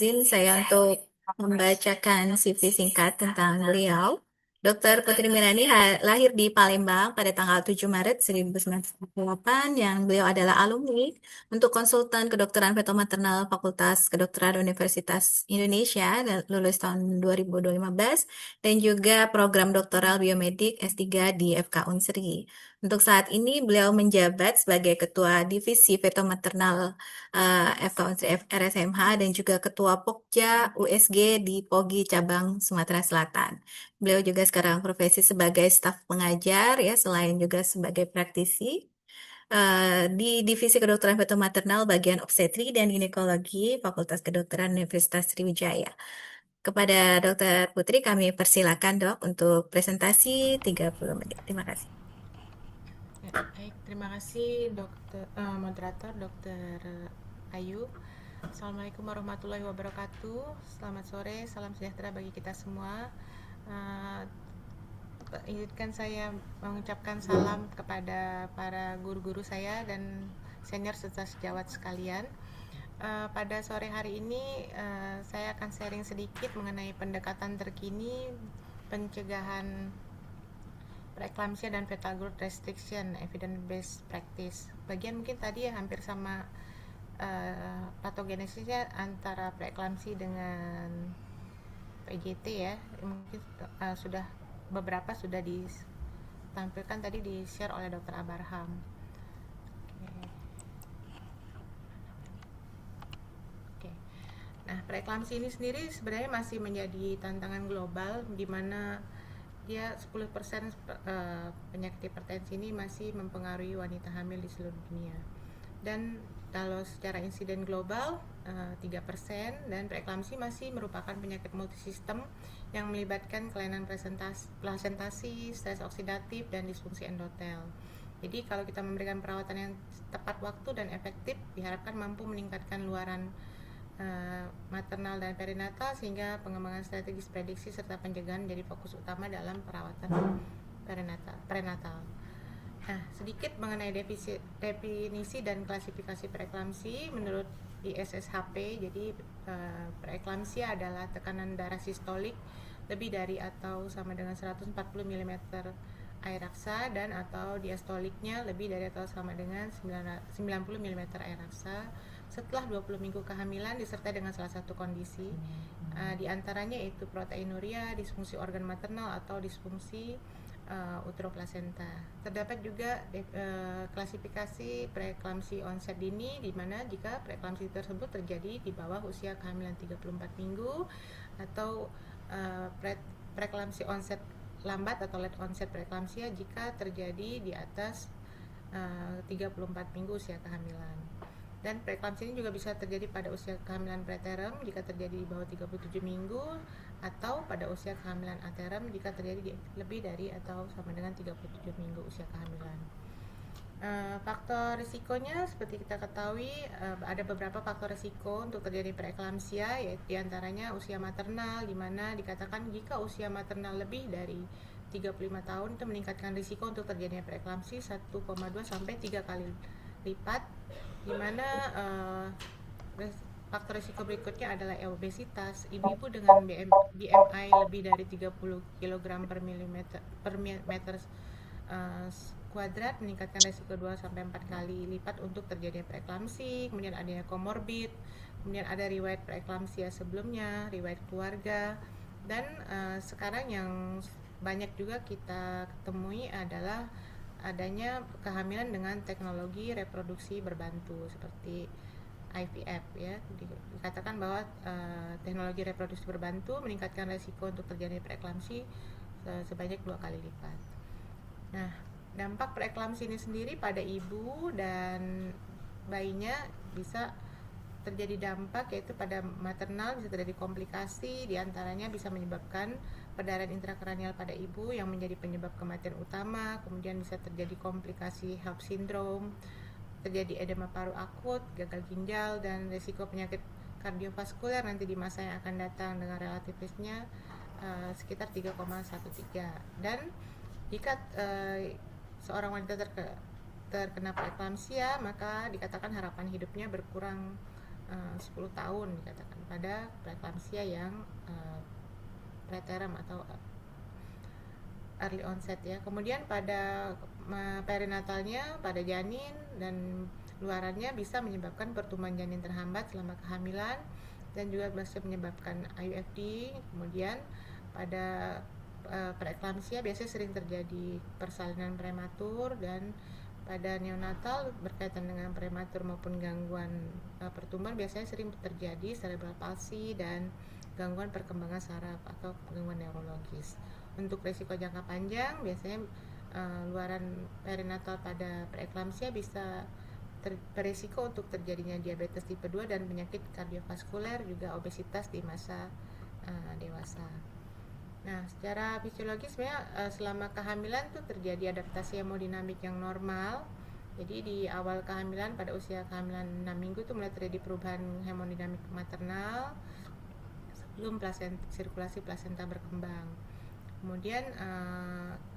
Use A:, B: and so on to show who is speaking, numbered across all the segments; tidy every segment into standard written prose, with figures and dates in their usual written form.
A: izin saya untuk membacakan CV singkat tentang beliau. Dr. Putri Mirani lahir di Palembang pada tanggal 7 Maret 1998 yang beliau adalah alumni untuk konsultan kedokteran fetal Fakultas Kedokteran Universitas Indonesia dan lulus tahun 2015 dan juga program doktoral biomedik S3 di FK Unsri. Untuk saat ini beliau menjabat sebagai Ketua Divisi Fetomaternal FK Unsri RSMH dan juga Ketua Pokja USG di Pogi Cabang Sumatera Selatan. Beliau juga sekarang profesi sebagai staf pengajar ya, selain juga sebagai praktisi di Divisi Kedokteran Fetal Maternal bagian obstetri dan ginekologi Fakultas Kedokteran Universitas Sriwijaya. Kepada Dokter Putri kami persilakan Dok untuk presentasi 30 menit. Terima kasih.
B: Ya, baik, terima kasih moderator Dokter Ayu. Assalamualaikum warahmatullahi wabarakatuh. Selamat sore, salam sejahtera bagi kita semua. Uh, Izinkan saya mengucapkan salam kepada para guru-guru saya dan senior serta sejawat sekalian. Pada sore hari ini saya akan sharing sedikit mengenai pendekatan terkini pencegahan preeclampsia dan fetal growth restriction evidence based practice. Bagian mungkin tadi ya hampir sama patogenesisnya antara preeclampsia dengan PGT ya. Mungkin sudah beberapa sudah ditampilkan tadi di share oleh Dr. Abarham. Oke. Nah, preeklamsi ini sendiri sebenarnya masih menjadi tantangan global di mana dia 10% penyakit hipertensi ini masih mempengaruhi wanita hamil di seluruh dunia. Dan kalau secara insiden global 3% dan preeklamsi masih merupakan penyakit multisistem yang melibatkan kelainan plasentasi, stres oksidatif dan disfungsi endotel. Jadi kalau kita memberikan perawatan yang tepat waktu dan efektif diharapkan mampu meningkatkan luaran maternal dan perinatal sehingga pengembangan strategis prediksi serta pencegahan menjadi fokus utama dalam perawatan prenatal. Nah, sedikit mengenai definisi dan klasifikasi preeklamsi menurut ISSHP. Jadi preeklamsia adalah tekanan darah sistolik lebih dari atau sama dengan 140 mm air raksa dan atau diastoliknya lebih dari atau sama dengan 90 mm air raksa setelah 20 minggu kehamilan disertai dengan salah satu kondisi di antaranya yaitu proteinuria, disfungsi organ maternal atau disfungsi uteroplasenta. Terdapat juga klasifikasi preeklamsi onset dini di mana jika preeklamsi tersebut terjadi di bawah usia kehamilan 34 minggu atau preeklamsi onset lambat atau late onset preeklamsia jika terjadi di atas 34 minggu usia kehamilan. Dan preeklamsia ini juga bisa terjadi pada usia kehamilan preterm jika terjadi di bawah 37 minggu atau pada usia kehamilan aterm jika terjadi lebih dari atau sama dengan 37 minggu usia kehamilan. Faktor risikonya seperti kita ketahui ada beberapa faktor risiko untuk terjadi preeklamsia, yaitu diantaranya usia maternal di mana dikatakan jika usia maternal lebih dari 35 tahun itu meningkatkan risiko untuk terjadinya preeklamsi 1,2 sampai 3 kali lipat, di mana faktor risiko berikutnya adalah obesitas. Ibu-ibu dengan BMI lebih dari 30 kg per meter kuadrat meningkatkan risiko 2 sampai 4 kali lipat untuk terjadinya preeklamsi. Kemudian adanya komorbid, kemudian ada riwayat preeklamsia sebelumnya, riwayat keluarga. Dan sekarang yang banyak juga kita temui adalah adanya kehamilan dengan teknologi reproduksi berbantu seperti IVF ya. Dikatakan bahwa teknologi reproduksi berbantu meningkatkan risiko untuk terjadi preeklamsi sebanyak 2 kali lipat. Nah, dampak preeklamsi ini sendiri pada ibu dan bayinya bisa terjadi dampak yaitu pada maternal bisa terjadi komplikasi, diantaranya bisa menyebabkan perdarahan intrakranial pada ibu yang menjadi penyebab kematian utama, kemudian bisa terjadi komplikasi HELLP syndrome, terjadi edema paru akut, gagal ginjal, dan risiko penyakit kardiovaskuler nanti di masa yang akan datang dengan relatif risknya sekitar 3,13. Dan jika seorang wanita terkena preeklamsia maka dikatakan harapan hidupnya berkurang 10 tahun dikatakan pada preeklamsia yang preterm atau early onset ya. Kemudian pada perinatalnya, pada janin dan luarannya bisa menyebabkan pertumbuhan janin terhambat selama kehamilan dan juga bisa menyebabkan IUFD. Kemudian pada preeklamsia biasanya sering terjadi persalinan prematur, dan pada neonatal berkaitan dengan prematur maupun gangguan pertumbuhan biasanya sering terjadi cerebral palsy dan gangguan perkembangan saraf atau gangguan neurologis. Untuk risiko jangka panjang biasanya luaran perinatal pada preeklamsia bisa berisiko untuk terjadinya diabetes tipe 2 dan penyakit kardiovaskuler, juga obesitas di masa dewasa. Nah, secara fisiologis sebenarnya selama kehamilan tuh terjadi adaptasi hemodinamik yang normal. Jadi di awal kehamilan, pada usia kehamilan 6 minggu tuh mulai terjadi perubahan hemodinamik maternal sebelum sirkulasi plasenta berkembang. Kemudian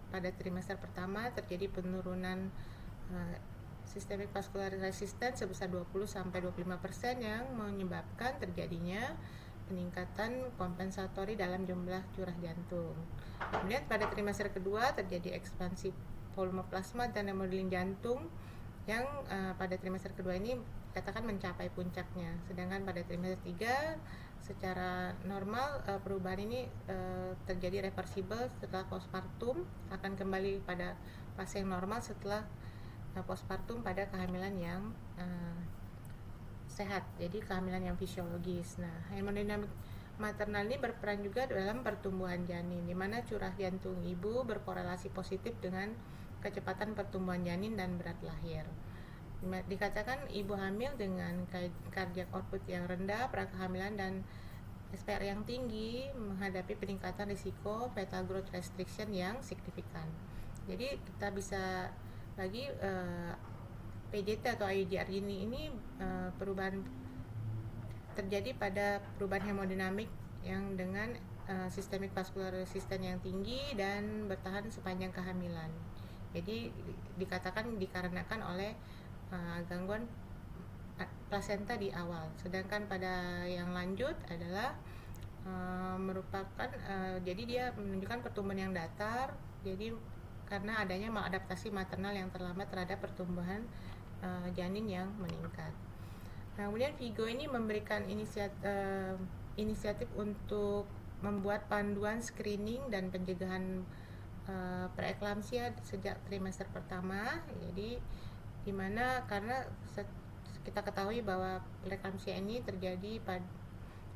B: pada trimester pertama terjadi penurunan systemic vascular resistance sebesar 20-25% yang menyebabkan terjadinya peningkatan kompensatori dalam jumlah curah jantung. Kemudian pada trimester kedua terjadi ekspansi volume plasma dan remodeling jantung yang pada trimester kedua ini katakan mencapai puncaknya. Sedangkan pada trimester 3 secara normal perubahan ini terjadi reversible setelah postpartum, akan kembali pada fase yang normal setelah postpartum pada kehamilan yang sehat, jadi kehamilan yang fisiologis. Nah, hemodinamik maternal ini berperan juga dalam pertumbuhan janin, di mana curah jantung ibu berkorelasi positif dengan kecepatan pertumbuhan janin dan berat lahir. Dikatakan ibu hamil dengan cardiac output yang rendah pada kehamilan dan SPR yang tinggi menghadapi peningkatan risiko fetal growth restriction yang signifikan. Jadi kita bisa bagi PJT atau IUGR ini perubahan terjadi pada perubahan hemodinamik yang dengan systemic vascular resistance yang tinggi dan bertahan sepanjang kehamilan. Jadi dikatakan dikarenakan oleh gangguan plasenta di awal. Sedangkan pada yang lanjut adalah merupakan jadi dia menunjukkan pertumbuhan yang datar. Jadi karena adanya maladaptasi maternal yang terlambat terhadap pertumbuhan janin yang meningkat. Nah, kemudian Vigo ini memberikan inisiatif untuk membuat panduan screening dan pencegahan preeklamsia sejak trimester pertama. Jadi dimana karena kita ketahui bahwa preeklamsia ini terjadi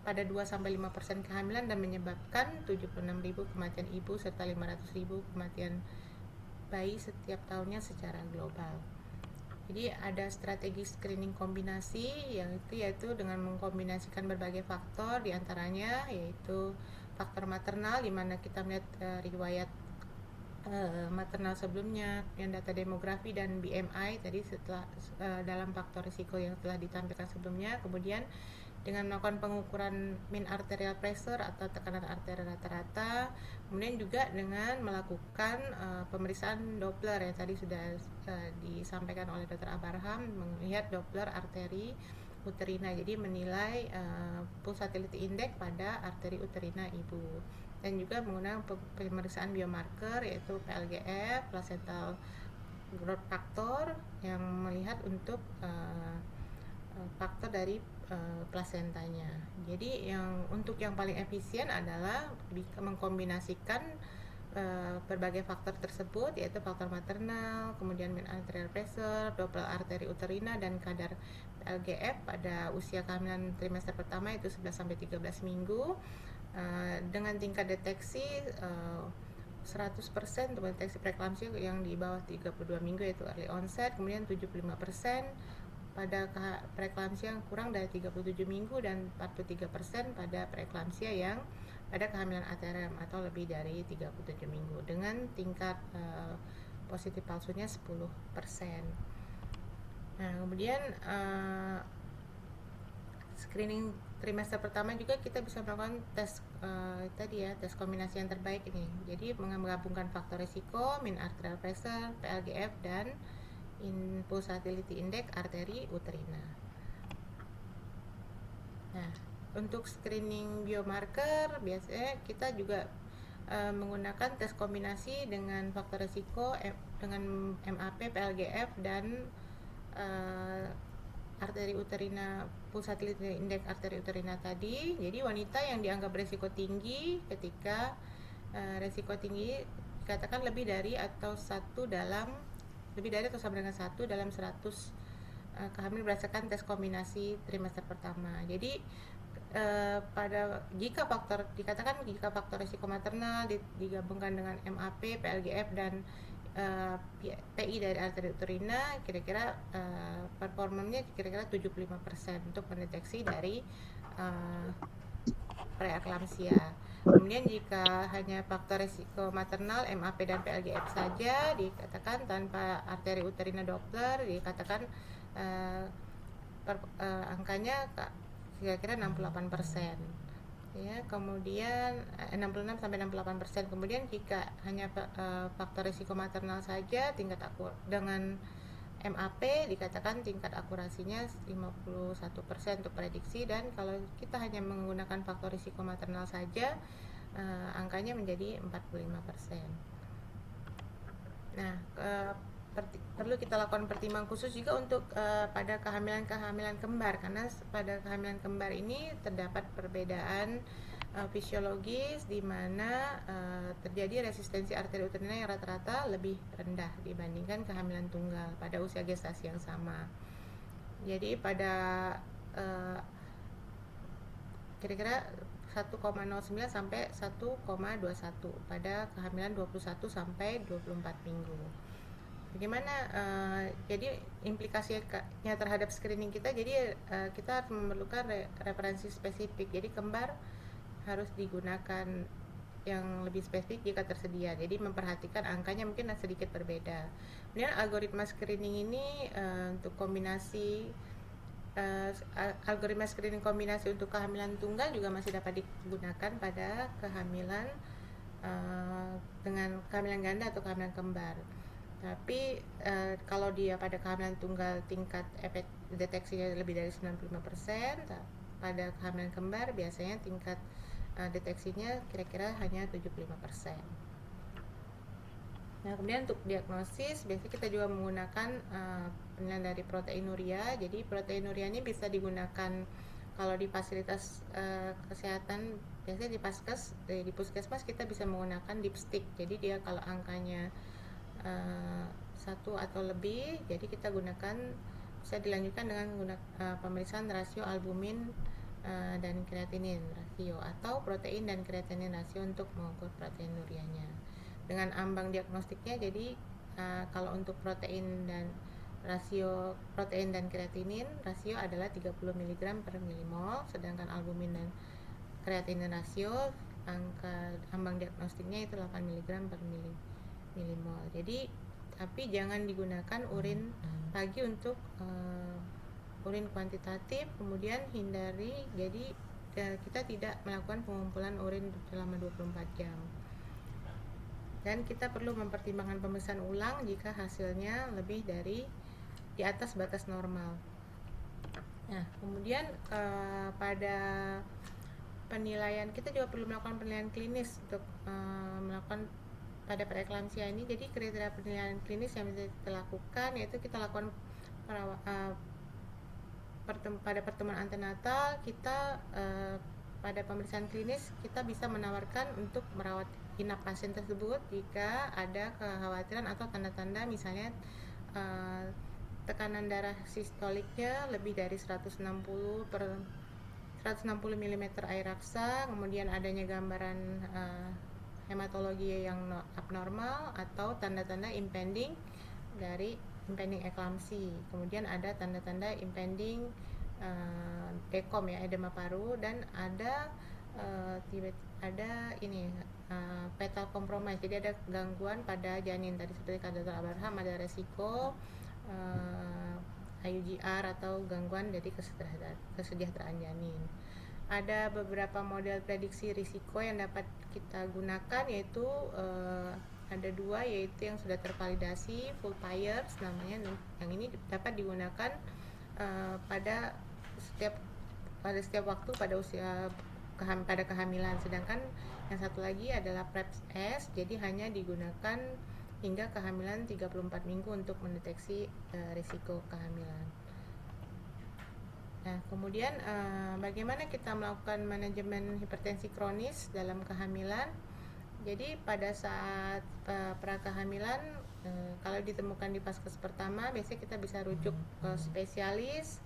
B: pada 2-5% kehamilan dan menyebabkan 76.000 kematian ibu serta 500.000 kematian bayi setiap tahunnya secara global. Jadi ada strategi screening kombinasi yaitu dengan mengkombinasikan berbagai faktor, diantaranya yaitu faktor maternal, di mana kita melihat riwayat maternal sebelumnya, yang data demografi dan BMI tadi setelah dalam faktor risiko yang telah ditampilkan sebelumnya. Kemudian dengan melakukan pengukuran mean arterial pressure atau tekanan arteri rata-rata, kemudian juga dengan melakukan pemeriksaan Doppler yang tadi sudah disampaikan oleh Dr. Abraham, melihat Doppler arteri uterina, jadi menilai pulsatility index pada arteri uterina ibu, dan juga menggunakan pemeriksaan biomarker yaitu PLGF, placental growth factor, yang melihat untuk faktor dari plasentanya. Jadi untuk yang paling efisien adalah mengkombinasikan berbagai faktor tersebut, yaitu faktor maternal, kemudian mean arterial pressure, Doppler arteri uterina, dan kadar PLGF pada usia kehamilan trimester pertama itu 11-13 minggu dengan tingkat deteksi 100% untuk deteksi preeklamsia yang di bawah 32 minggu yaitu early onset, kemudian 75% pada preeklamsia yang kurang dari 37 minggu dan 43% pada preeklamsia yang pada kehamilan aterem atau lebih dari 37 minggu dengan tingkat positif palsunya 10%. Nah, kemudian screening trimester pertama juga kita bisa melakukan tes tes kombinasi yang terbaik ini. Jadi menggabungkan faktor risiko, mean arterial pressure, PLGF, dan pulsatility index arteri uterina. Nah, untuk screening biomarker biasanya kita juga menggunakan tes kombinasi dengan faktor risiko dengan MAP, PLGF dan uh, arteri uterina, pulsatility index arteri uterina tadi. Jadi wanita yang dianggap resiko tinggi ketika resiko tinggi dikatakan lebih dari atau sama dengan satu dalam 100 kehamilan berdasarkan tes kombinasi trimester pertama. Jadi jika faktor risiko maternal digabungkan dengan MAP, PLGF dan PI dari arteri uterina, kira-kira performanya kira-kira 75% untuk mendeteksi dari uh, preeklamsia. Kemudian jika hanya faktor risiko maternal MAP dan PLGF saja dikatakan tanpa arteri uterina Doppler dikatakan uh, angkanya kira-kira 68%. Ya, kemudian 66 sampai 68%. Kemudian jika hanya faktor risiko maternal saja dengan MAP dikatakan tingkat akurasinya 51% untuk prediksi, dan kalau kita hanya menggunakan faktor risiko maternal saja angkanya menjadi 45%. Nah, perlu kita lakukan pertimbangan khusus juga untuk pada kehamilan kembar, karena pada kehamilan kembar ini terdapat perbedaan fisiologis di mana terjadi resistensi arteri uterina yang rata-rata lebih rendah dibandingkan kehamilan tunggal pada usia gestasi yang sama. Jadi pada kira-kira 1,09 sampai 1,21 pada kehamilan 21 sampai 24 minggu. Bagaimana jadi implikasinya terhadap screening kita? Jadi kita harus memerlukan referensi spesifik. Jadi kembar harus digunakan yang lebih spesifik jika tersedia. Jadi memperhatikan angkanya mungkin sedikit berbeda. Kemudian algoritma screening ini untuk kombinasi algoritma screening kombinasi untuk kehamilan tunggal juga masih dapat digunakan pada kehamilan dengan kehamilan ganda atau kehamilan kembar. Tapi kalau dia pada kehamilan tunggal tingkat efek deteksinya lebih dari 95%, pada kehamilan kembar biasanya tingkat deteksinya kira-kira hanya 75%. Nah, kemudian untuk diagnosis biasanya kita juga menggunakan penilaian dari proteinuria. Jadi proteinuria ini bisa digunakan kalau di fasilitas kesehatan, biasanya di puskesmas kita bisa menggunakan dipstick. Jadi dia kalau angkanya satu atau lebih, jadi kita bisa dilanjutkan dengan pemeriksaan rasio albumin dan kreatinin rasio atau protein dan kreatinin rasio untuk mengukur proteinurianya dengan ambang diagnostiknya. Jadi kalau untuk protein dan kreatinin rasio adalah 30 mg per milimol, sedangkan albumin dan kreatinin rasio ambang diagnostiknya itu 8 mg per milimol. Jadi tapi jangan digunakan urin pagi untuk urin kuantitatif, kemudian hindari, jadi kita tidak melakukan pengumpulan urin selama 24 jam. Dan kita perlu mempertimbangkan pemeriksaan ulang jika hasilnya lebih dari di atas batas normal. Nah, kemudian pada penilaian kita juga perlu melakukan penilaian klinis untuk melakukan pada preeklamsia ini. Jadi kriteria penilaian klinis yang bisa kita lakukan yaitu kita lakukan pada pertemuan antenatal kita pada pemeriksaan klinis kita bisa menawarkan untuk merawat inap pasien tersebut jika ada kekhawatiran atau tanda-tanda misalnya tekanan darah sistoliknya lebih dari 160 mm air raksa, kemudian adanya gambaran hematologi yang abnormal atau tanda-tanda impending eklamsi. Kemudian ada tanda-tanda impending dekom ya, edema paru, dan ada fetal compromise. Jadi ada gangguan pada janin tadi seperti kata Dr. Abraham, ada resiko IUGR atau gangguan dari kesejahteraan janin. Ada beberapa model prediksi risiko yang dapat kita gunakan, yaitu ada dua, yaitu yang sudah tervalidasi full Payers namanya. Yang ini dapat digunakan pada setiap pada setiap waktu pada usia pada kehamilan. Sedangkan yang satu lagi adalah PrEP S, jadi hanya digunakan hingga kehamilan 34 minggu untuk mendeteksi risiko kehamilan. Nah, kemudian bagaimana kita melakukan manajemen hipertensi kronis dalam kehamilan? Jadi pada saat prakehamilan, kalau ditemukan di vaskes pertama, biasanya kita bisa rujuk ke spesialis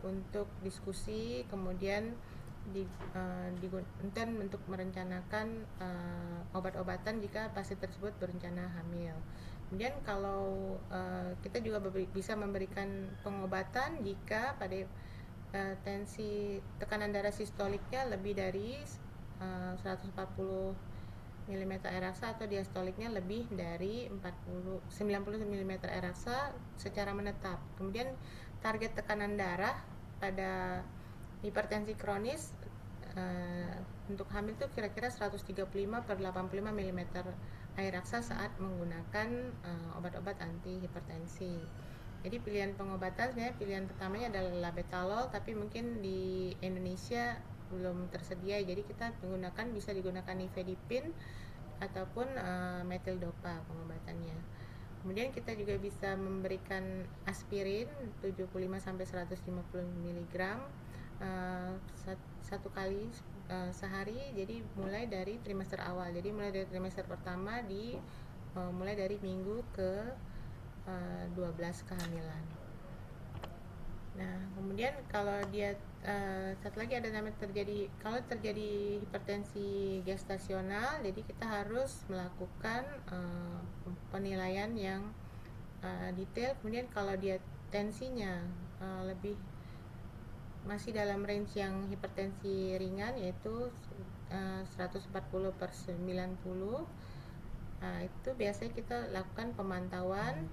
B: untuk diskusi, kemudian digunakan untuk merencanakan obat-obatan jika pasien tersebut berencana hamil. Kemudian kalau kita juga bisa memberikan pengobatan jika pada tensi tekanan darah sistoliknya lebih dari 140 mm Air-Aksa atau diastoliknya lebih dari 90 mm Air-Aksa secara menetap. Kemudian target tekanan darah pada hipertensi kronis untuk hamil itu kira-kira 135/85 mm Air-Aksa saat menggunakan obat-obat anti hipertensi. Jadi pilihan pengobatan sebenarnya pilihan pertamanya adalah labetalol, tapi mungkin di Indonesia belum tersedia, jadi kita bisa digunakan nifedipin ataupun metildopa pengobatannya. Kemudian kita juga bisa memberikan aspirin 75-150 mg satu kali sehari, jadi mulai dari trimester awal. Jadi mulai dari trimester pertama mulai dari minggu ke 12 kehamilan. Nah, kemudian kalau dia satu lagi ada namanya kalau terjadi hipertensi gestasional, jadi kita harus melakukan penilaian yang detail. Kemudian kalau dia tensinya lebih masih dalam range yang hipertensi ringan, yaitu 140/90, itu biasanya kita lakukan pemantauan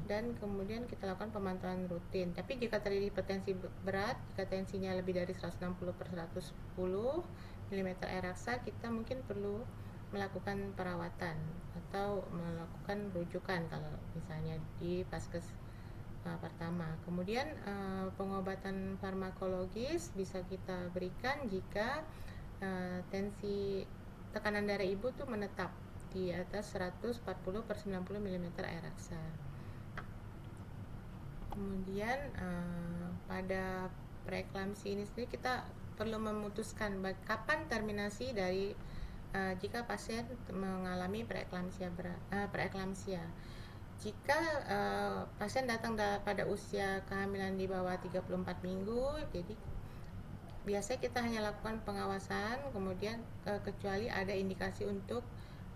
B: dan kemudian kita lakukan pemantauan rutin. Tapi jika terjadi hipertensi berat, jika tensinya lebih dari 160/110 mm Air-Aksa, kita mungkin perlu melakukan perawatan atau melakukan rujukan kalau misalnya di vaskes pertama. Kemudian pengobatan farmakologis bisa kita berikan jika tensi tekanan darah ibu tuh menetap di atas 140/90 mm Air-Aksa. Kemudian pada preeklamsi ini sendiri kita perlu memutuskan kapan terminasi dari jika pasien mengalami preeklamsia. Jika pasien datang pada usia kehamilan di bawah 34 minggu, jadi biasanya kita hanya lakukan pengawasan, kemudian kecuali ada indikasi untuk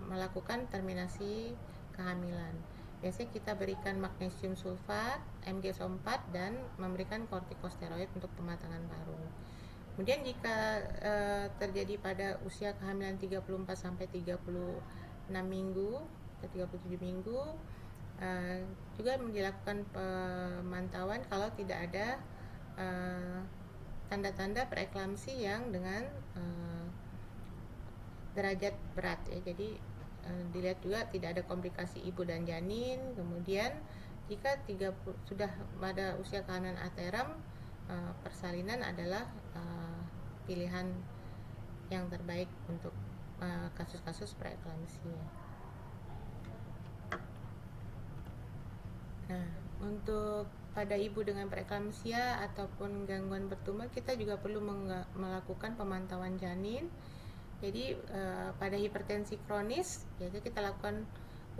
B: melakukan terminasi kehamilan. Biasanya kita berikan magnesium sulfat, MgSO4, dan memberikan kortikosteroid untuk pematangan paru. Kemudian jika terjadi pada usia kehamilan 34-36 minggu atau 37 minggu, juga dilakukan pemantauan kalau tidak ada tanda-tanda preeklamsi yang dengan derajat berat ya. Jadi dilihat juga tidak ada komplikasi ibu dan janin. Kemudian jika sudah pada usia kehamilan ateram, persalinan adalah pilihan yang terbaik untuk kasus-kasus preeklamsia. Nah, untuk pada ibu dengan preeklamsia ataupun gangguan bertumbuh, kita juga perlu melakukan pemantauan janin. Jadi pada hipertensi kronis, biasanya kita lakukan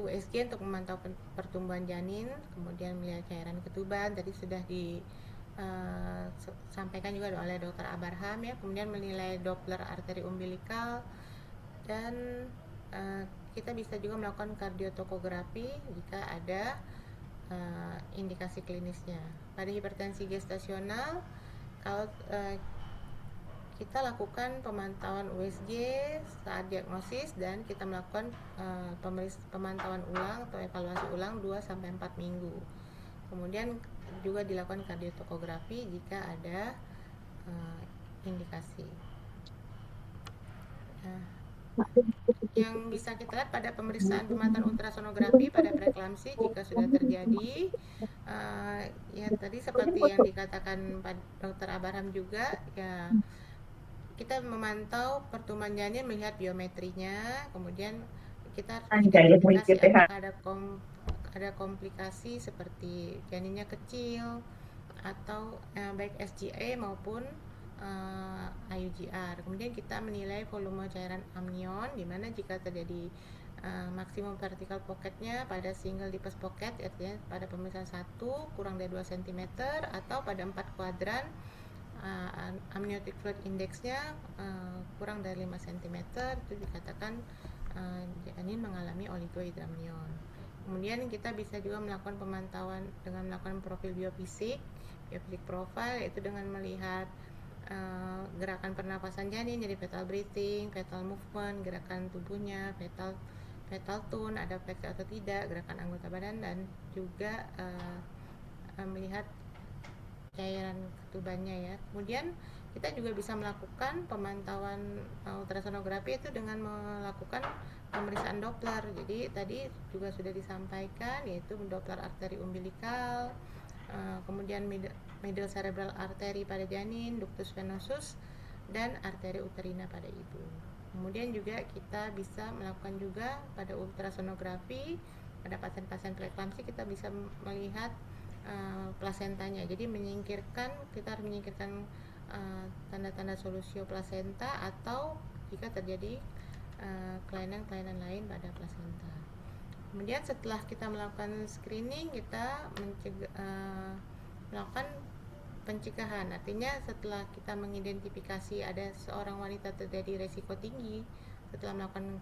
B: USG untuk memantau pertumbuhan janin, kemudian melihat cairan ketuban, tadi sudah disampaikan juga oleh Dr. Abarham ya. Kemudian menilai Doppler arteri umbilikal, dan kita bisa juga melakukan kardiotokografi jika ada indikasi klinisnya. Pada hipertensi gestasional, kalau kita lakukan pemantauan USG saat diagnosis, dan kita melakukan pemantauan ulang atau evaluasi ulang 2-4 minggu. Kemudian juga dilakukan kardiotokografi jika ada indikasi. Nah, yang bisa kita lihat pada pemeriksaan pemantauan ultrasonografi pada preeklamsi, jika sudah terjadi Ya tadi seperti yang dikatakan Pak Dr. Abraham juga, ya kita memantau pertumbuhan janin melihat biometrinya, kemudian kita harus mengidentifikasi apakah ada komplikasi seperti janinnya kecil atau baik SGA maupun IUGR. Kemudian kita menilai volume cairan amnion, di mana jika terjadi maksimum vertical pocketnya pada single deepest pocket, artinya pada pemisahan 1 kurang dari 2 cm, atau pada 4 kuadran amniotic fluid indexnya kurang dari 5 cm, itu dikatakan janin mengalami oligohidramnion. Kemudian kita bisa juga melakukan pemantauan dengan melakukan profil biofisik profile, yaitu dengan melihat gerakan pernapasan janin, jadi fetal breathing, fetal movement, gerakan tubuhnya, fetal tone, ada fleksi atau tidak, gerakan anggota badan, dan juga melihat cairan ketubannya ya. Kemudian kita juga bisa melakukan pemantauan ultrasonografi itu dengan melakukan pemeriksaan Doppler. Jadi tadi juga sudah disampaikan, yaitu Doppler arteri umbilikal, kemudian middle cerebral artery pada janin, ductus venosus, dan arteri uterina pada ibu. Kemudian juga kita bisa melakukan juga pada ultrasonografi pada pasien-pasien preeklamsi, kita bisa melihat plasentanya. Jadi kita harus menyingkirkan tanda-tanda solusio plasenta atau jika terjadi kelainan-kelainan lain pada plasenta. Kemudian setelah kita melakukan screening, kita melakukan pencegahan. Artinya setelah kita mengidentifikasi ada seorang wanita terjadi resiko tinggi, setelah melakukan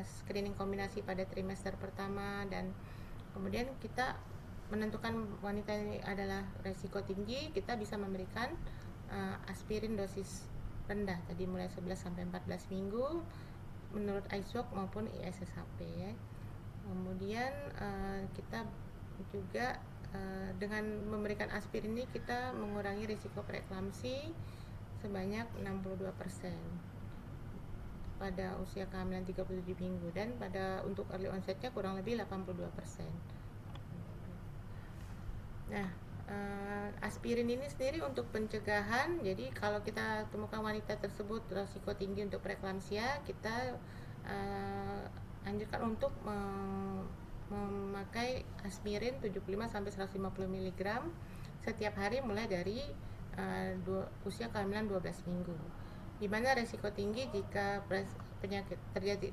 B: screening kombinasi pada trimester pertama, dan kemudian kita menentukan wanita ini adalah resiko tinggi, kita bisa memberikan aspirin dosis rendah, tadi mulai 11 sampai 14 minggu menurut ISOC maupun ISSHP ya. Kemudian kita juga dengan memberikan aspirin ini kita mengurangi risiko preeklamsi sebanyak 62% pada usia kehamilan 37 minggu, dan untuk early onsetnya kurang lebih 82%. Nah, aspirin ini sendiri untuk pencegahan, jadi kalau kita temukan wanita tersebut risiko tinggi untuk preeklamsia, kita anjurkan untuk memakai aspirin 75 sampai 150 mg setiap hari mulai dari usia kehamilan 12 minggu. Di mana risiko tinggi jika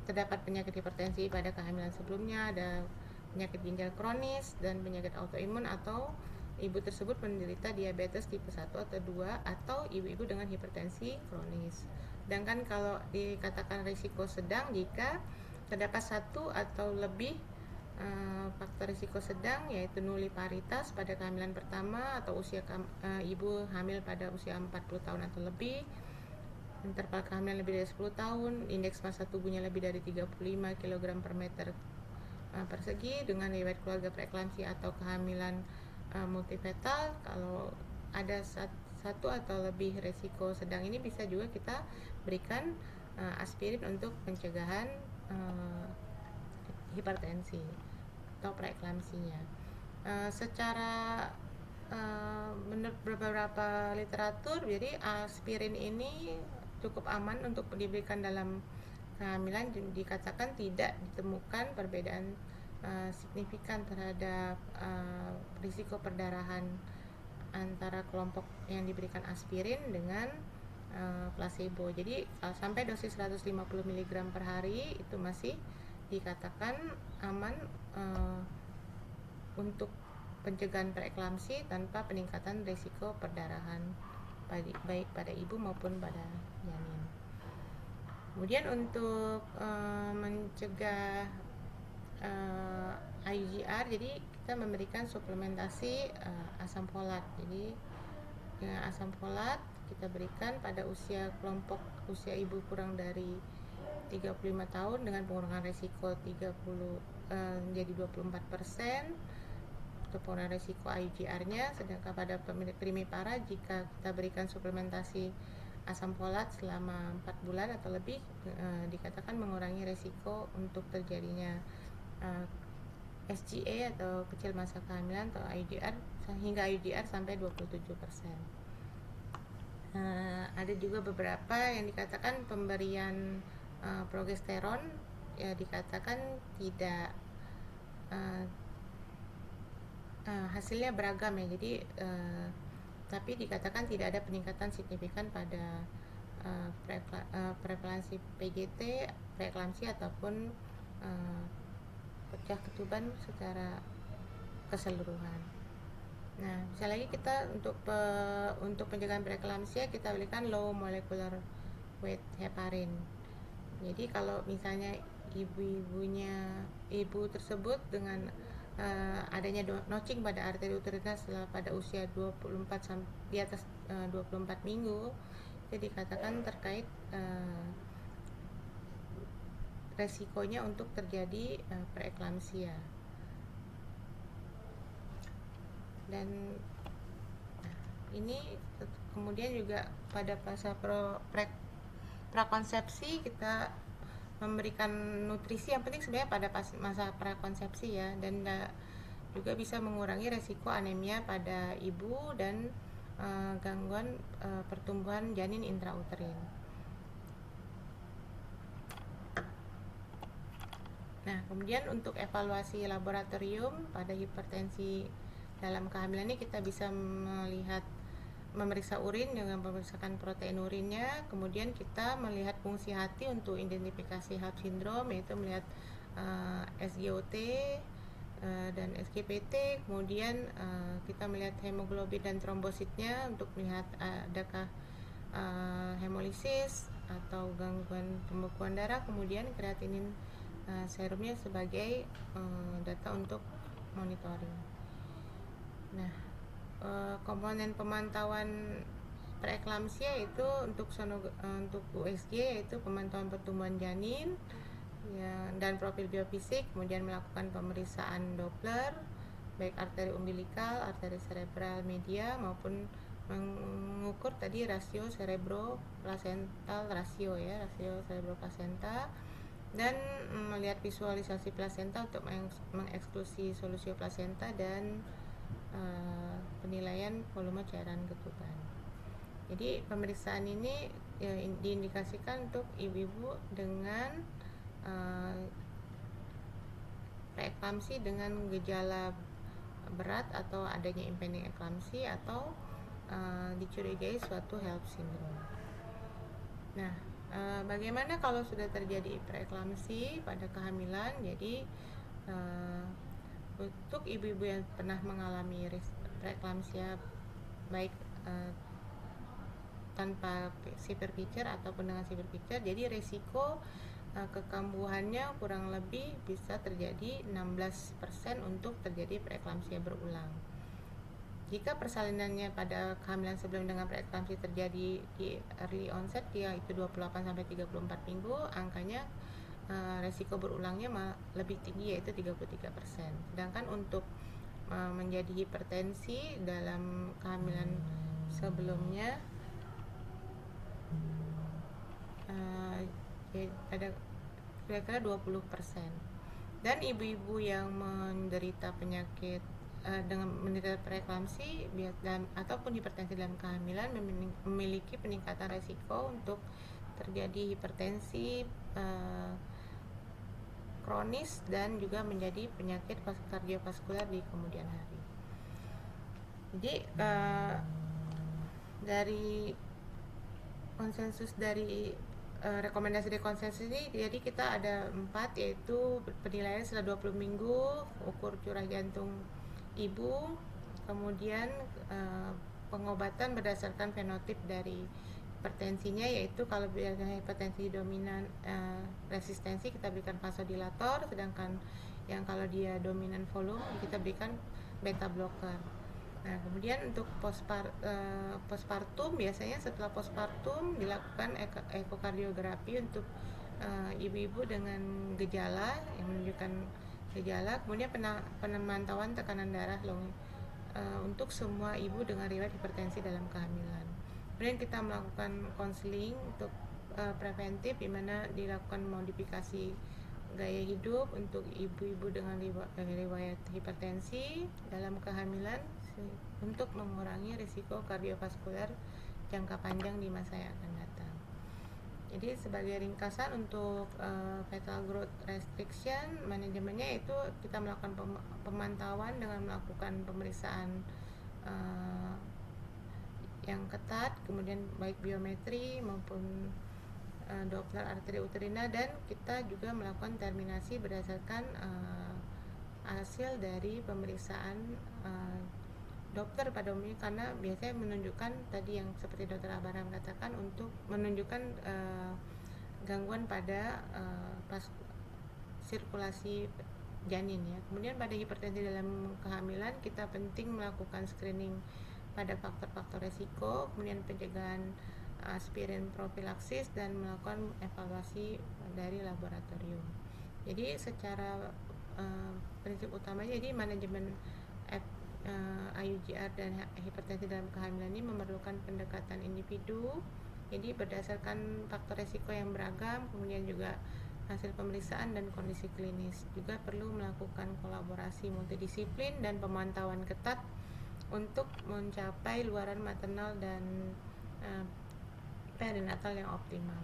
B: terdapat penyakit hipertensi pada kehamilan sebelumnya, ada penyakit ginjal kronis dan penyakit autoimun, atau ibu tersebut menderita diabetes tipe 1 atau 2, atau ibu-ibu dengan hipertensi kronis. Sedangkan kalau dikatakan risiko sedang jika terdapat satu atau lebih faktor risiko sedang, yaitu nulliparitas pada kehamilan pertama atau usia ibu hamil pada usia 40 tahun atau lebih, interval kehamilan lebih dari 10 tahun, indeks massa tubuhnya lebih dari 35 kg per meter persegi, dengan riwayat keluarga preeklamsi atau kehamilan multifetal. Kalau ada satu atau lebih resiko sedang ini, bisa juga kita berikan aspirin untuk pencegahan hipertensi atau preeklamsinya. Secara menurut beberapa literatur, jadi aspirin ini cukup aman untuk diberikan dalam kehamilan, dikatakan tidak ditemukan perbedaan signifikan terhadap risiko perdarahan antara kelompok yang diberikan aspirin dengan placebo. Jadi sampai dosis 150 mg per hari itu masih dikatakan aman untuk pencegahan preeklamsi tanpa peningkatan risiko perdarahan baik pada ibu maupun pada janin. Kemudian untuk mencegah IUGR, jadi kita memberikan suplementasi asam folat. Jadi asam folat kita berikan pada kelompok usia ibu kurang dari 35 tahun dengan pengurangan risiko 30 menjadi 24% untuk pengurangan risiko IUGR-nya. Sedangkan pada primipara, jika kita berikan suplementasi asam folat selama 4 bulan atau lebih, dikatakan mengurangi risiko untuk terjadinya SGA atau kecil masa kehamilan atau IUDR hingga IUDR sampai 27%. Ada juga beberapa yang dikatakan pemberian progesteron ya dikatakan tidak hasilnya beragam ya. Jadi tapi dikatakan tidak ada peningkatan signifikan pada prevalensi PGT, preeklamsi ataupun pecah ketuban secara keseluruhan. Nah, bisa lagi kita untuk pencegahan preeklamsia kita berikan low molecular weight heparin. Jadi kalau misalnya ibu tersebut dengan adanya notching pada arteri uterina setelah pada usia 24 di atas 24 minggu, itu dikatakan terkait resikonya untuk terjadi preeklamsia. Dan ini kemudian juga pada masa prakonsepsi kita memberikan nutrisi yang penting sebenarnya pada masa prakonsepsi ya, dan juga bisa mengurangi resiko anemia pada ibu dan gangguan pertumbuhan janin intrauterin. Nah, kemudian untuk evaluasi laboratorium pada hipertensi dalam kehamilan ini kita bisa memeriksa urin dengan memeriksakan protein urinnya, kemudian kita melihat fungsi hati untuk identifikasi HAP syndrome, yaitu melihat SGOT dan SGPT, kemudian kita melihat hemoglobin dan trombositnya untuk melihat adakah hemolisis atau gangguan pembekuan darah, kemudian kreatinin serumnya sebagai data untuk monitoring. Nah, komponen pemantauan preeklamsia itu untuk USG yaitu pemantauan pertumbuhan janin ya, dan profil biofisik, kemudian melakukan pemeriksaan Doppler baik arteri umbilikal, arteri cerebral media maupun mengukur tadi rasio cerebro-placental rasio ya, rasio cerebro-placenta, dan melihat visualisasi plasenta untuk mengeksklusi solusio plasenta dan penilaian volume cairan ketuban. Jadi pemeriksaan ini ya, diindikasikan untuk ibu-ibu dengan preeklamsi dengan gejala berat atau adanya impending eklamsi atau dicurigai suatu HELLP syndrome. Nah, bagaimana kalau sudah terjadi preeklamsi pada kehamilan? Jadi untuk ibu-ibu yang pernah mengalami preeklamsia baik tanpa severe picture ataupun dengan severe picture, jadi resiko kekambuhannya kurang lebih bisa terjadi 16% untuk terjadi preeklamsia berulang. Jika persalinannya pada kehamilan sebelum dengan preeklamsi terjadi di early onset, yaitu 28 sampai 34 minggu, angkanya resiko berulangnya lebih tinggi yaitu 33%. Sedangkan untuk menjadi hipertensi dalam kehamilan sebelumnya ada kira-kira 20%. Dan ibu-ibu yang menderita penyakit dengan menderita preeklamsi ataupun hipertensi dalam kehamilan memiliki peningkatan resiko untuk terjadi hipertensi kronis dan juga menjadi penyakit kardiovaskular di kemudian hari. Jadi dari konsensus dari rekomendasi konsensus ini, jadi kita ada 4, yaitu penilaian setelah 20 minggu, ukur curah jantung ibu, kemudian pengobatan berdasarkan fenotip dari hipertensinya, yaitu kalau biasanya hipertensi dominan resistensi kita berikan vasodilator, sedangkan yang kalau dia dominan volume kita berikan beta blocker. Nah, kemudian untuk postpartum, biasanya setelah postpartum dilakukan ekokardiografi untuk ibu-ibu dengan gejala yang menunjukkan gejala, kemudian pemantauan tekanan darah untuk semua ibu dengan riwayat hipertensi dalam kehamilan. Kemudian kita melakukan konseling untuk preventif, di mana dilakukan modifikasi gaya hidup untuk ibu-ibu dengan riwayat hipertensi dalam kehamilan untuk mengurangi risiko kardiovaskular jangka panjang di masa yang akan datang. Jadi sebagai ringkasan untuk fetal growth restriction, manajemennya itu kita melakukan pemantauan dengan melakukan pemeriksaan uh, yang ketat, kemudian baik biometri maupun Doppler arteri uterina, dan kita juga melakukan terminasi berdasarkan hasil dari pemeriksaan dokter pada umumnya, karena biasanya menunjukkan tadi yang seperti Dokter Abraham katakan, untuk menunjukkan gangguan pada pas sirkulasi janin ya. Kemudian pada hipertensi dalam kehamilan kita penting melakukan screening pada faktor-faktor resiko, kemudian pencegahan aspirin profilaksis, dan melakukan evaluasi dari laboratorium. Jadi secara prinsip utamanya, jadi manajemen IUGR dan hipertensi dalam kehamilan ini memerlukan pendekatan individu, jadi berdasarkan faktor resiko yang beragam, kemudian juga hasil pemeriksaan dan kondisi klinis. Juga perlu melakukan kolaborasi multidisiplin dan pemantauan ketat untuk mencapai luaran maternal dan perinatal yang optimal.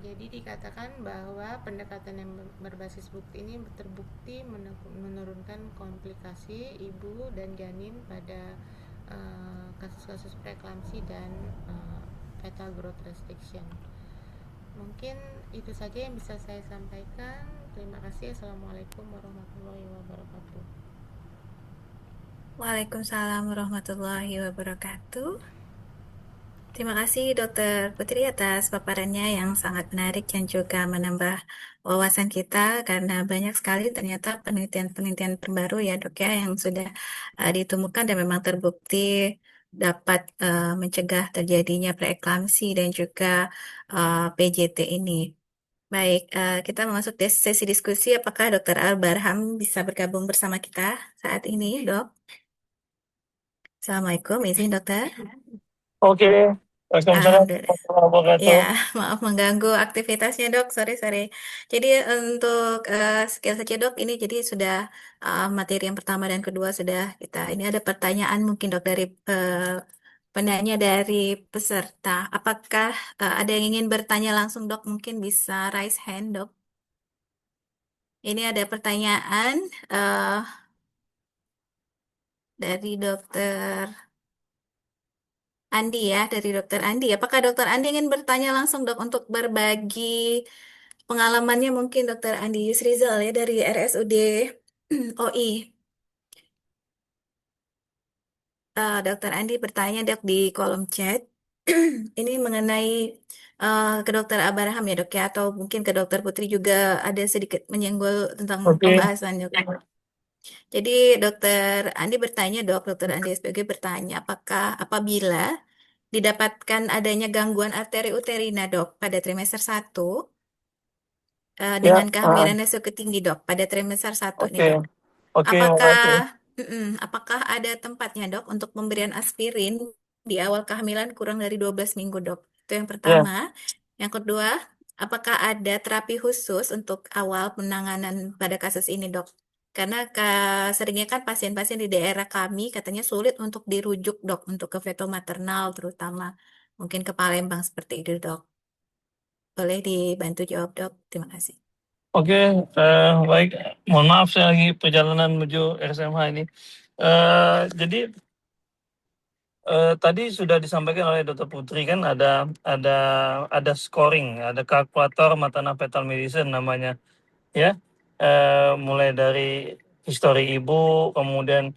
B: Jadi dikatakan bahwa pendekatan yang berbasis bukti ini terbukti menurunkan komplikasi ibu dan janin pada kasus-kasus preeklamsi dan fetal growth restriction. Mungkin itu saja yang bisa saya sampaikan. Terima kasih. Assalamualaikum warahmatullahi wabarakatuh.
A: Waalaikumsalam warahmatullahi wabarakatuh. Terima kasih Dokter Putri atas paparannya yang sangat menarik dan juga menambah wawasan kita, karena banyak sekali ternyata penelitian-penelitian terbaru ya Dok ya yang sudah ditemukan dan memang terbukti dapat mencegah terjadinya preeklamsi dan juga PJT ini. Baik, kita masuk ke sesi diskusi. Apakah Dokter Al-Barham bisa bergabung bersama kita saat ini, Dok? Assalamualaikum, izin Dokter.
C: Oke, Waalaikumsalam
A: Alhamdulillah.
C: warahmatullahi
A: Ya,
C: wabarakatuh.
A: maaf mengganggu aktivitasnya Dok, sorry. Jadi untuk sekian saja Dok, ini jadi sudah materi yang pertama dan kedua sudah kita. Ini ada pertanyaan mungkin Dok dari penanya dari peserta. Apakah ada yang ingin bertanya langsung Dok? Mungkin bisa raise hand Dok. Ini ada pertanyaan eh, dari Dokter Andi ya, dari Dokter Andi. Apakah Dokter Andi ingin bertanya langsung Dok untuk berbagi pengalamannya, mungkin Dokter Andi Yusrizal ya dari RSUD OI. Dokter Andi bertanya Dok di kolom chat. Ini mengenai ke Dokter Abraham ya Dok ya, atau mungkin ke Dokter Putri juga ada sedikit menyenggol tentang
C: Oke,
A: pembahasan Dok. Jadi Dokter Andi bertanya Dok, Dokter Andi SPG bertanya apabila didapatkan adanya gangguan arteri uterina Dok pada trimester 1
C: ya,
A: dengan kehamilan resiko tinggi Dok pada trimester 1 nih
C: oke,
A: Dok.
C: oke,
A: Apakah
C: makasih.
A: apakah ada tempatnya Dok untuk pemberian aspirin di awal kehamilan kurang dari 12 minggu Dok? Itu yang
C: Ya,
A: pertama. Yang kedua, apakah ada terapi khusus untuk awal penanganan pada kasus ini Dok? Karena seringnya kan pasien-pasien di daerah kami katanya sulit untuk dirujuk Dok, untuk ke fetomaternal terutama. Mungkin ke Palembang seperti itu Dok. Boleh dibantu jawab Dok? Terima kasih.
C: oke, baik. Mohon maaf saya lagi perjalanan menuju RSMH ini. Jadi tadi sudah disampaikan oleh Dr. Putri kan ada scoring, ada kalkulator maternal fetal medicine namanya, ya. Mulai dari histori ibu, kemudian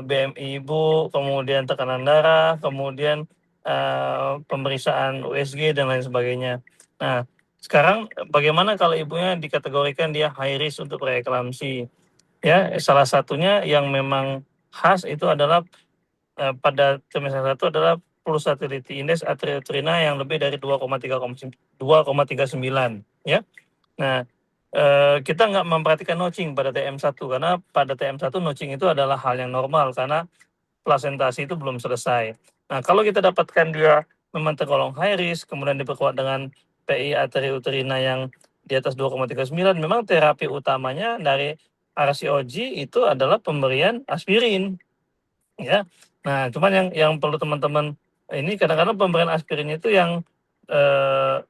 C: BMI ibu, kemudian tekanan darah, kemudian pemeriksaan USG dan lain sebagainya. Nah, sekarang bagaimana kalau ibunya dikategorikan dia high risk untuk preeklamsi? Ya, salah satunya yang memang khas itu adalah pada trimester 1 adalah pulsatility index arteriotrina yang lebih dari 2,39, ya. Nah, kita nggak memperhatikan notching pada TM1 karena pada TM1 notching itu adalah hal yang normal karena plasentasi itu belum selesai. Nah, kalau kita dapatkan dia memang tergolong high risk, kemudian diperkuat dengan PI arteri uterina yang di atas 2,39, memang terapi utamanya dari RCOG itu adalah pemberian aspirin, ya. Nah, cuman yang perlu teman-teman ini kadang-kadang pemberian aspirin itu yang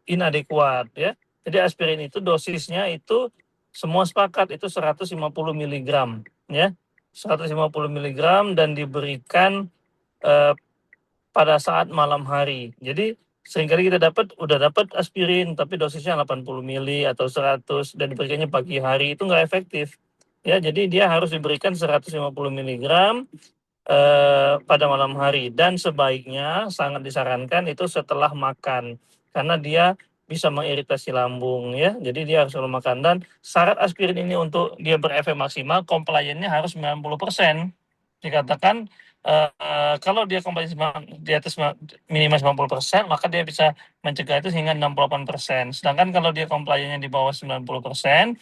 C: inadekuat, ya. Jadi aspirin itu dosisnya itu semua sepakat itu 150 miligram, ya. 150 miligram dan diberikan eh, pada saat malam hari. Jadi seringkali kita udah dapat aspirin tapi dosisnya 80 mili atau 100 dan diberikannya pagi hari, itu nggak efektif. Ya, jadi dia harus diberikan 150 miligram pada malam hari dan sebaiknya sangat disarankan itu setelah makan karena dia bisa mengiritasi lambung, ya. Jadi dia harus selalu makan dan syarat aspirin ini untuk dia berefek maksimal compliance-nya harus 90%. Dikatakan kalau dia compliance di atas minimal 90%, maka dia bisa mencegah itu hingga 68%. Sedangkan kalau dia compliance-nya di bawah 90%,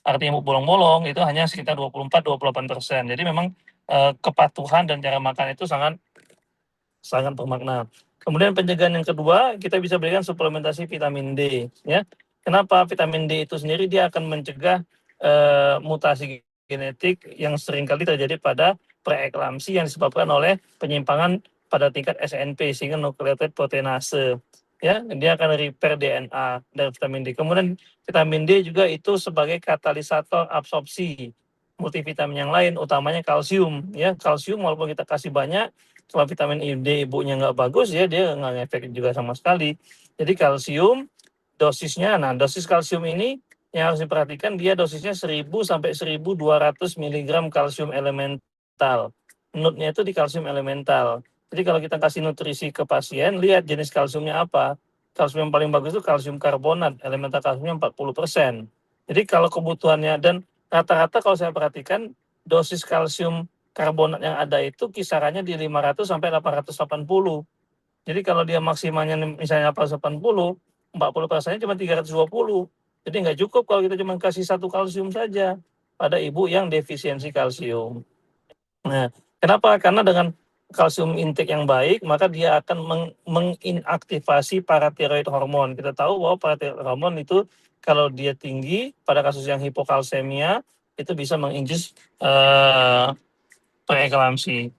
C: artinya bolong-bolong, itu hanya sekitar 24-28%. Jadi memang kepatuhan dan cara makan itu sangat sangat bermakna. Kemudian pencegahan yang kedua, kita bisa berikan suplementasi vitamin D, ya. Kenapa? Vitamin D itu sendiri dia akan mencegah mutasi genetik yang seringkali terjadi pada preeklamsi yang disebabkan oleh penyimpangan pada tingkat SNP sehingga nukleotide proteinase, ya. Dia akan repair DNA dari vitamin D. Kemudian vitamin D juga itu sebagai katalisator absorpsi multivitamin yang lain, utamanya kalsium, ya. Kalsium walaupun kita kasih banyak, kalau vitamin D ibunya nggak bagus, ya dia nggak ngefek juga sama sekali. Jadi kalsium dosisnya, nah dosis kalsium ini yang harus diperhatikan, dia dosisnya 1000 sampai 1200 miligram kalsium elemental. Nutnya itu di kalsium elemental. Jadi kalau kita kasih nutrisi ke pasien, lihat jenis kalsiumnya apa. Kalsium yang paling bagus itu kalsium karbonat, elemental kalsiumnya 40%. Jadi kalau kebutuhannya, dan rata-rata kalau saya perhatikan dosis kalsium karbonat yang ada itu kisarannya di 500 sampai 880. Jadi kalau dia maksimalnya misalnya 880, 40%-nya cuma 320. Jadi nggak cukup kalau kita cuma kasih satu kalsium saja pada ibu yang defisiensi kalsium. Nah, kenapa? Karena dengan kalsium intake yang baik, maka dia akan menginaktivasi paratiroid hormon. Kita tahu bahwa paratiroid hormon itu kalau dia tinggi, pada kasus yang hipokalsemia, itu bisa menginjus preeklamsi.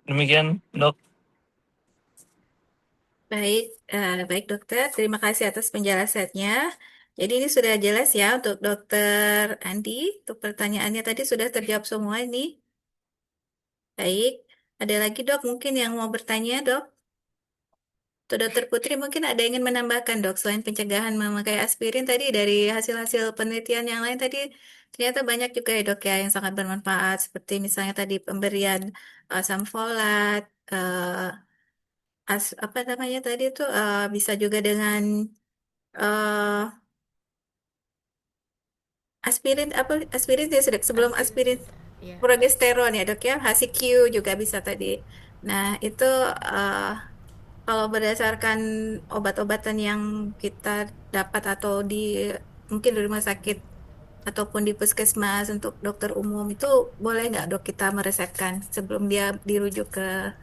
C: Demikian, Dok.
A: Baik, baik dokter. Terima kasih atas penjelasannya. Jadi ini sudah jelas ya untuk dokter Andi. Untuk pertanyaannya tadi sudah terjawab semua ini. Baik, ada lagi dok mungkin yang mau bertanya dok? Untuk dokter Putri mungkin ada yang ingin menambahkan dok selain pencegahan memakai aspirin tadi dari hasil-hasil penelitian yang lain tadi ternyata banyak juga ya dok ya yang sangat bermanfaat seperti misalnya tadi pemberian asam folat, apa namanya tadi itu bisa juga dengan eh aspirin apa aspirin ya sebelum
B: Aspirin
A: aspirin
B: bisa, ya.
A: progesteron ya dok ya HCQ juga bisa tadi. Nah itu eh, kalau berdasarkan obat-obatan yang kita dapat atau di mungkin di rumah sakit ataupun di puskesmas untuk dokter umum itu boleh nggak dok kita meresepkan sebelum dia dirujuk ke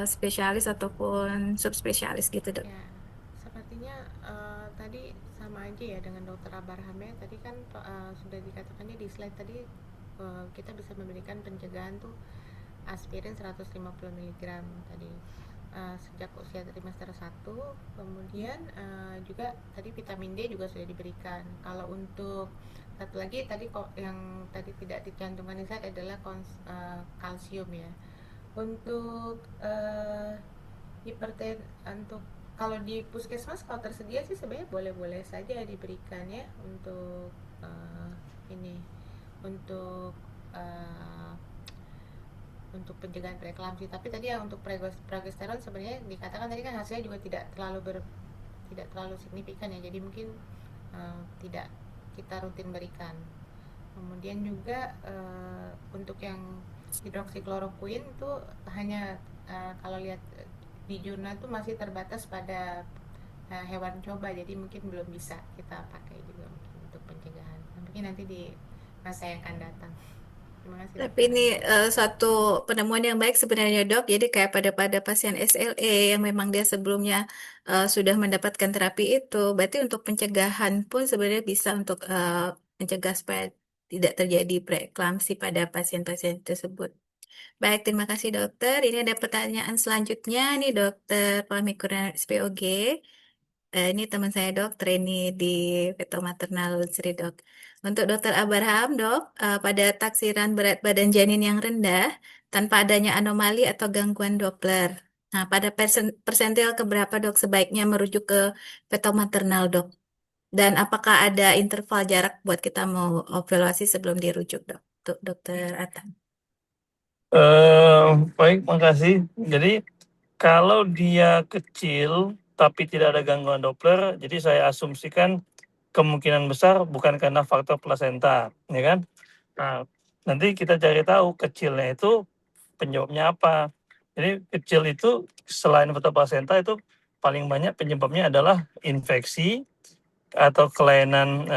A: spesialis ataupun subspesialis gitu dok.
B: Ya, sepertinya tadi sama aja ya dengan dokter Abraham ya. Tadi kan sudah dikatakannya di slide tadi, kita bisa memberikan pencegahan tuh aspirin 150 miligram tadi sejak usia trimester 1. Kemudian juga tadi vitamin D juga sudah diberikan. Kalau untuk satu lagi tadi kok yang tadi tidak dicantumkan di slide adalah kalsium ya. Untuk untuk kalau di puskesmas kalau tersedia sih sebenarnya boleh-boleh saja diberikan ya untuk ini untuk uh, untuk pencegahan preeklamsi. Tapi tadi yang untuk progesteron sebenarnya dikatakan tadi kan hasilnya juga tidak terlalu signifikan ya. Jadi mungkin tidak kita rutin berikan. Kemudian juga untuk yang hidroksikloroquine itu hanya kalau lihat di jurnal tuh masih terbatas pada hewan coba, jadi mungkin belum bisa kita pakai juga mungkin untuk pencegahan. Mungkin nanti di masa yang akan datang. Terima kasih
A: Tapi
B: dokter.
A: ini suatu penemuan yang baik sebenarnya dok. Jadi kayak pada pasien SLE yang memang dia sebelumnya sudah mendapatkan terapi itu, berarti untuk pencegahan pun sebenarnya bisa untuk mencegah supaya tidak terjadi preeklamsi pada pasien-pasien tersebut. Baik, terima kasih dokter. Ini ada pertanyaan selanjutnya nih dokter Fahmi Kurniawan SPOG. Ini teman saya dok, trainee di Veto Maternal Sri dok. Untuk dokter Abraham dok, pada taksiran berat badan janin yang rendah tanpa adanya anomali atau gangguan Doppler. Nah, pada persentil keberapa dok sebaiknya merujuk ke Veto Maternal dok? Dan apakah ada interval jarak buat kita mau evaluasi sebelum dirujuk dok? Untuk dokter Atta.
C: Baik, makasih. Jadi kalau dia kecil tapi tidak ada gangguan Doppler, jadi saya asumsikan kemungkinan besar bukan karena faktor plasenta, ya kan? Nah, nanti kita cari tahu kecilnya itu penyebabnya apa. Jadi kecil itu selain faktor plasenta itu paling banyak penyebabnya adalah infeksi atau kelainan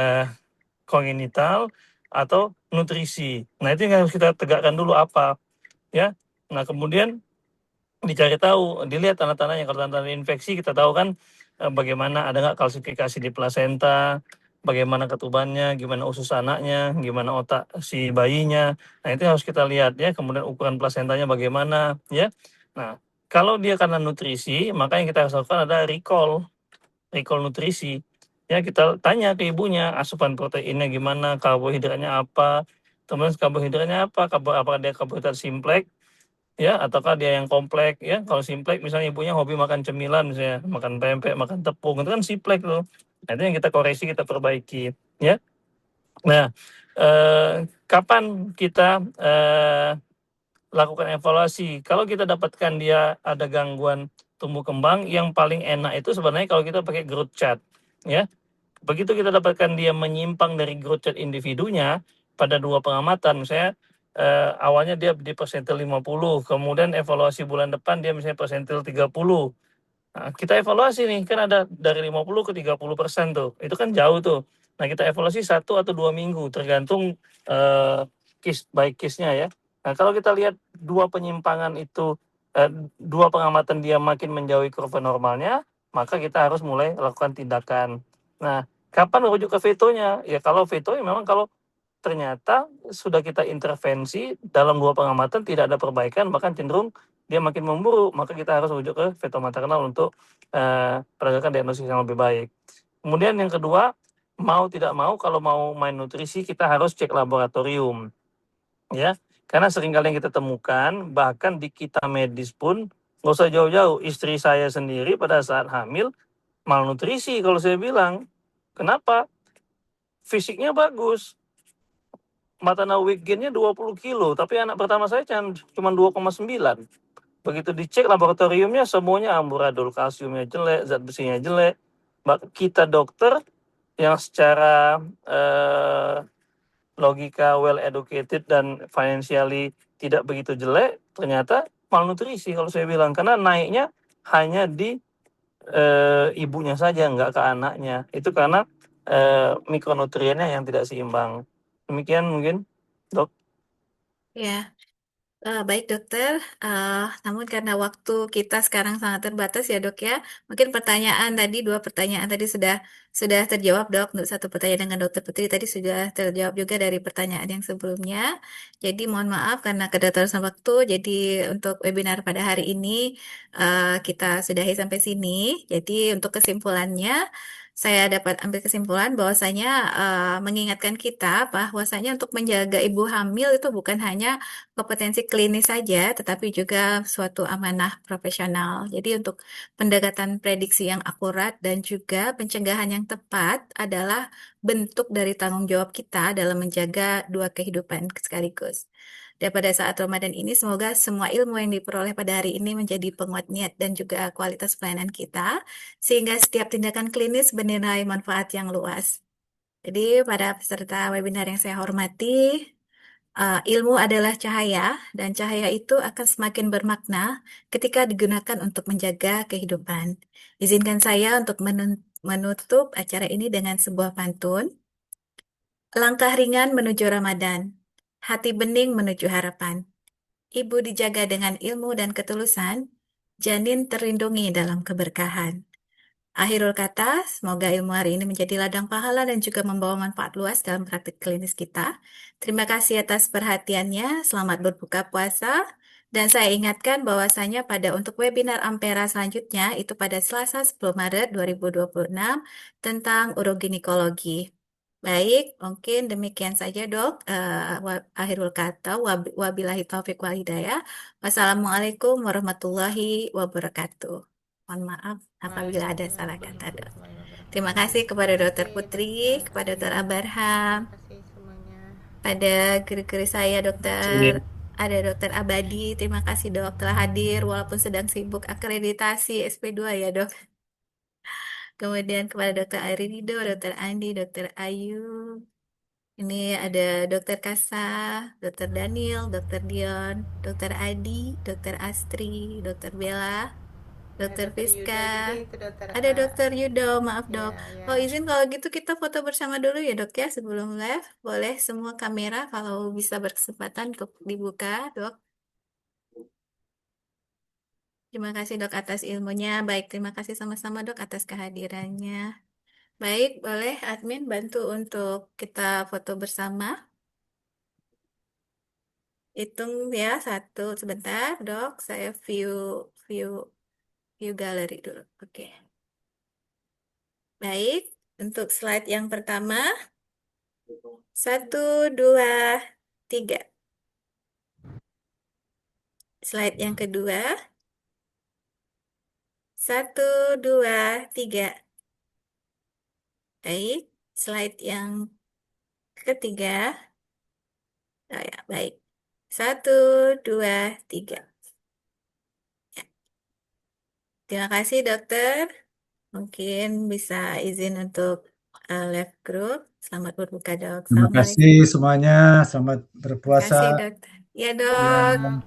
C: kongenital atau nutrisi. Nah, itu yang harus kita tegakkan dulu apa, ya. Nah, kemudian dicari tahu, dilihat tanda-tandanya. Kalau tanda-tanda infeksi kita tahu kan bagaimana, ada nggak kalsifikasi di plasenta, bagaimana ketubannya, gimana usus anaknya, gimana otak si bayinya. Nah, itu harus kita lihat ya. Kemudian ukuran plasentanya bagaimana ya. Nah, kalau dia karena nutrisi, maka yang kita harus lakukan adalah recall nutrisi. Ya, kita tanya ke ibunya asupan proteinnya gimana, karbohidratnya apa, teman karbohidratnya apa, apakah dia karbohidrat simplek ya ataukah dia yang kompleks ya. Kalau simplek misalnya ibunya hobi makan cemilan, misalnya makan pempek, makan tepung, itu kan simplek tuh. Nah, itu yang kita koreksi, kita perbaiki ya. Nah, kapan kita lakukan evaluasi? Kalau kita dapatkan dia ada gangguan tumbuh kembang, yang paling enak itu sebenarnya kalau kita pakai growth chart ya. Begitu kita dapatkan dia menyimpang dari growth chart individunya pada dua pengamatan, misalnya awalnya dia di persentil 50, kemudian evaluasi bulan depan dia misalnya persentil 30. Nah, kita evaluasi nih, kan ada dari 50 ke 30% tuh. Itu kan jauh tuh. Nah, kita evaluasi 1 atau 2 minggu, tergantung case by case-nya ya. Nah, kalau kita lihat dua penyimpangan itu, dua pengamatan dia makin menjauhi kurva normalnya, maka kita harus mulai lakukan tindakan. Nah, kapan merujuk ke vetonya? Ya kalau veto ya memang kalau ternyata sudah kita intervensi dalam dua pengamatan tidak ada perbaikan, bahkan cenderung dia makin memburuk, maka kita harus rujuk ke veto maternal untuk penegakan diagnosis yang lebih baik. Kemudian yang kedua, mau tidak mau kalau mau main nutrisi kita harus cek laboratorium ya, karena seringkali yang kita temukan bahkan di kita medis pun nggak usah jauh-jauh, istri saya sendiri pada saat hamil malnutrisi. Kalau saya bilang kenapa, fisiknya bagus, maternal weight gainnya 20 kilo, tapi anak pertama saya cuma 2,9. Begitu dicek laboratoriumnya semuanya amburadul, kalsiumnya jelek, zat besinya jelek. Kita dokter yang secara logika well educated dan financially tidak begitu jelek, ternyata malnutrisi kalau saya bilang, karena naiknya hanya di ibunya saja, nggak ke anaknya. Itu karena mikronutriennya yang tidak seimbang. Demikian mungkin, dok.
A: Ya. Baik dokter, namun karena waktu kita sekarang sangat terbatas ya dok ya, mungkin pertanyaan tadi, dua pertanyaan tadi sudah terjawab dok. Untuk satu pertanyaan dengan dokter Putri tadi sudah terjawab juga dari pertanyaan yang sebelumnya. Jadi mohon maaf karena keterbatasan waktu. Jadi untuk webinar pada hari ini kita sudahi sampai sini. Jadi untuk kesimpulannya, saya dapat ambil kesimpulan bahwasanya mengingatkan kita bahwasanya untuk menjaga ibu hamil itu bukan hanya kompetensi klinis saja, tetapi juga suatu amanah profesional. Jadi untuk pendekatan prediksi yang akurat dan juga pencegahan yang tepat adalah bentuk dari tanggung jawab kita dalam menjaga dua kehidupan sekaligus. Dan pada saat Ramadan ini, semoga semua ilmu yang diperoleh pada hari ini menjadi penguat niat dan juga kualitas pelayanan kita, sehingga setiap tindakan klinis bernilai manfaat yang luas. Jadi, para peserta webinar yang saya hormati, ilmu adalah cahaya, dan cahaya itu akan semakin bermakna ketika digunakan untuk menjaga kehidupan. Izinkan saya untuk menutup acara ini dengan sebuah pantun. Langkah ringan menuju Ramadan. hati bening menuju harapan. Ibu dijaga dengan ilmu dan ketulusan, janin terlindungi dalam keberkahan. Akhirul kata, semoga ilmu hari ini menjadi ladang pahala dan juga membawa manfaat luas dalam praktik klinis kita. Terima kasih atas perhatiannya. Selamat berbuka puasa. Dan saya ingatkan bahwasanya pada untuk webinar Ampera selanjutnya itu pada Selasa 10 Maret 2026 tentang uroginekologi. Baik, mungkin demikian saja dok. Akhirul kata, wabillahi taufik wal hidayah. Wassalamualaikum warahmatullahi wabarakatuh. Mohon maaf apabila ada salah
B: Waalaikumsalam
A: kata, Dok.
B: warahmatullahi
A: Terima
B: wabarakatuh.
A: kasih kepada
B: Terima
A: Dokter
B: kasih
A: Putri,
B: Dokter
A: kepada Dokter
B: Andi.
A: Abarham,
B: Terima kasih semuanya.
A: pada guru-guru saya Dokter
C: Sip.
A: ada Dokter Abadi. Terima kasih Dok telah hadir walaupun sedang sibuk akreditasi SP2 ya Dok. Kemudian kepada Dokter Aridido, Dokter Andi, Dokter Ayu. Ini ada Dokter Kasa, Dokter Daniel, Dokter Dion, Dokter Adi, Dokter Astri, Dokter Bella,
B: Ada
A: Dokter
B: Dokter
A: Fiska,
B: Yudo juga itu Dokter
A: ada Dokter Yudo, maaf dok.
B: ya ya.
A: Oh izin kalau gitu kita foto bersama dulu ya dok ya sebelum live. Boleh semua kamera kalau bisa berkesempatan untuk dibuka dok. Terima kasih dok atas ilmunya. Baik, terima kasih sama-sama dok atas kehadirannya. Baik, boleh admin bantu untuk kita foto bersama. Hitung ya satu sebentar dok. Saya view view galeri dulu. Oke. Baik, untuk slide yang pertama. Satu, dua, tiga. Slide yang kedua. Satu, dua, tiga. Baik. Slide yang ketiga. Oh ya, baik. Satu, dua, tiga. Ya. Terima kasih dokter. Mungkin bisa izin untuk live group. Selamat berbuka dok.
D: Terima
A: Assalamualaikum.
D: kasih semuanya. Selamat
A: Terima
D: berpuasa.
A: kasih dokter. Ya
D: Ya,
A: dok.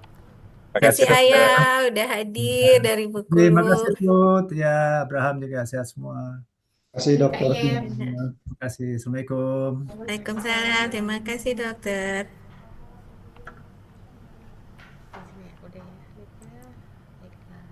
C: Terima kasih
A: Kasih
C: dokter.
A: ayah udah hadir dari
D: terima
A: Bengkulu.
D: kasih Put. Ya, Abraham juga sehat semua.
E: Terima kasih dokter.
B: Iya.
D: Terima kasih. Assalamualaikum.
A: Waalaikumsalam. Terima kasih dokter.
B: Udah ya. Baiklah.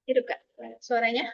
A: Hidup Kak suaranya.